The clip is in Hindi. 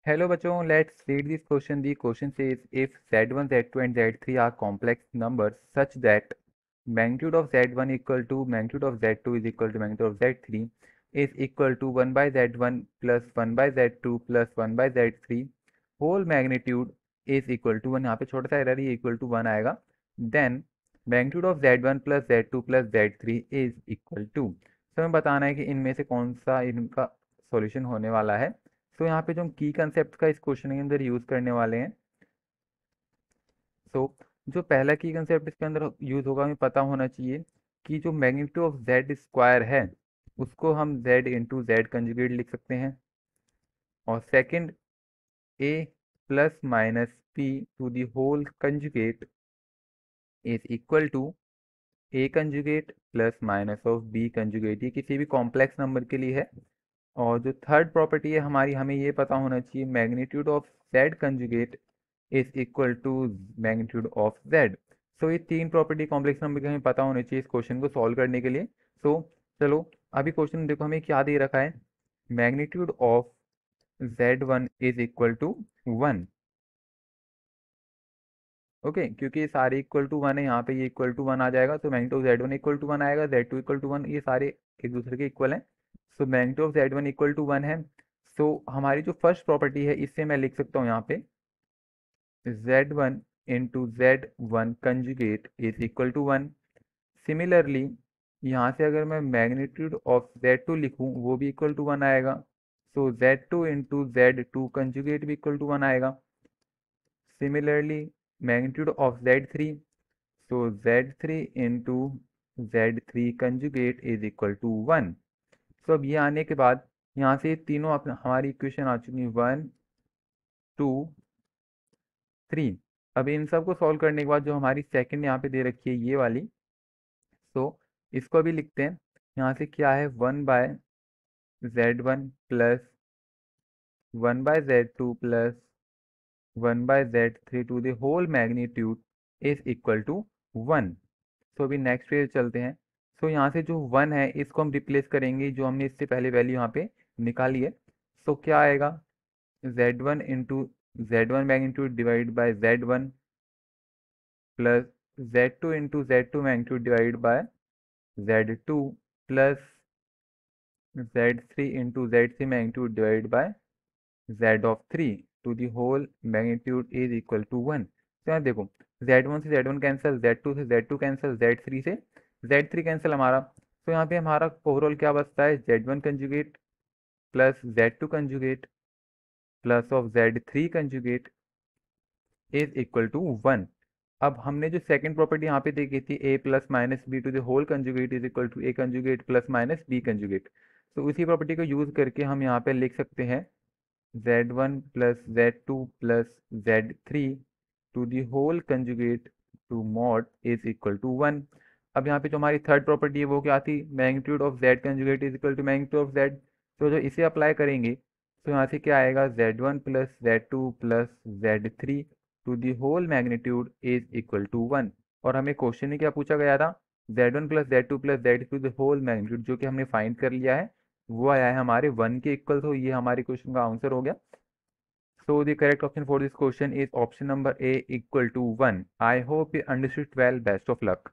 Hello bachon, let's read this question. The question says if z1, z2 and z3 are complex numbers such that magnitude of z1 equal to magnitude of z2 is equal to magnitude of z3 is equal to 1 by z1 plus 1 by z2 plus 1 by z3 whole magnitude is equal to 1. यहाँ पे छोटा सा एरर ही इक्वल टू 1 आएगा. Then magnitude of z1 plus z2 plus z3 is equal to. तो हमें बताना है कि इनमें से कौन सा इनका सॉल्यूशन होने वाला है. तो यहाँ पे जो हम की कंसेप्ट का इस क्वेश्चन के अंदर यूज करने वाले हैं. तो जो पहला की कंसेप्ट इसके अंदर यूज होगा हमें पता होना चाहिए कि जो मैग्नीट्यूड ऑफ जेड स्क्वायर है उसको हम जेड इंटू जेड कंजुगेट लिख सकते हैं. और second A plus minus P to the whole conjugate is equal to A conjugate plus minus of B conjugate. ये किसी भी कॉम्प्लेक्स नंबर के लिए है. और जो थर्ड प्रॉपर्टी है हमारी, हमें ये पता होना चाहिए magnitude of z conjugate is equal to magnitude of z. So ये तीन प्रॉपर्टी कॉम्प्लेक्स नंबर के हमें पता होनी चाहिए इस क्वेश्चन को सॉल्व करने के लिए. सो चलो अभी क्वेश्चन देखो हमें क्या दे रखा है. Magnitude of z1 is equal to 1. Okay क्योंकि ये सारे इक्वल टू 1 है, यहाँ पे ये इक्वल टू 1 आ जाएगा. तो magnitude of z1 equal to 1 आएगा, z2 इक्वल टू 1, ये सारे एक दूसरे के इक्वल हैं. So magnitude of z1 equal to 1 है. सो हमारी जो फर्स्ट प्रॉपर्टी है इससे मैं लिख सकता हूँ यहाँ पे z1 into z1 conjugate is equal to 1. Similarly यहाँ से अगर मैं मैग्नीट्यूड ऑफ z2 लिखूँ वो भी इक्वल टू 1 आएगा. सो z2 इंटू z2 कंजुगेट भी इक्वल टू 1 आएगा. Similarly magnitude of z3, so z3 into z3 conjugate is equal to 1. so अब ये आने के बाद यहाँ से तीनों हमारी इक्वेशन आ चुकी है 1 2 3. अब इन सब को सॉल्व करने के बाद जो हमारी सेकंड यहाँ पे दे रखी है ये वाली, तो इसको भी लिखते हैं. यहाँ से क्या है 1 by z1 plus 1 by z2 plus 1 by z3 to the whole magnitude is equal to 1. तो अभी नेक्स्ट पेज चलते हैं. सो यहाँ से जो 1 है इसको हम रिप्लेस करेंगे जो हमने इससे पहले वैल्यू यहाँ पे निकाली है. सो क्या आएगा z1 into z1 magnitude divide by z1 plus z2 into z2 magnitude divide by z2 plus z3 into z3 magnitude divide by z of 3 to the whole magnitude is equal to 1. तो यहाँ देखो z1 से z1 कैंसिल, z2 से z2 कैंसिल, z3 से z3 कैंसिल हमारा. तो यहाँ पे हमारा ओवरऑल क्या बचता है z1 conjugate plus z2 conjugate plus of z3 conjugate is equal to 1. अब हमने जो सेकंड प्रॉपर्टी यहाँ पे देखी थी a plus minus B to the whole conjugate is equal to a conjugate plus minus b conjugate. तो उसी प्रॉपर्टी को यूज करके हम यहाँ पे लिख सकते हैं z1 plus z2 plus z3 to the whole conjugate to mod is equal to 1. अब यहाँ पे जो हमारी थर्ड प्रॉपर्टी है वो क्या थी, magnitude of z conjugate is equal to magnitude of z. तो जो इसे अप्लाई करेंगे तो यहाँ से क्या आएगा z1 plus z2 plus z3 to the whole magnitude is equal to 1. और हमें क्वेश्चन में क्या पूछा गया था, z1 plus z2 plus z3 to the whole magnitude, जो कि हमने फाइंड कर लिया है वो आया है हमारे 1 के इक्वल. तो ये हमारे क्वेश्चन का आंसर हो गया. So the correct option for this question is option number A equal to 1. I hope you understood well. Best of luck.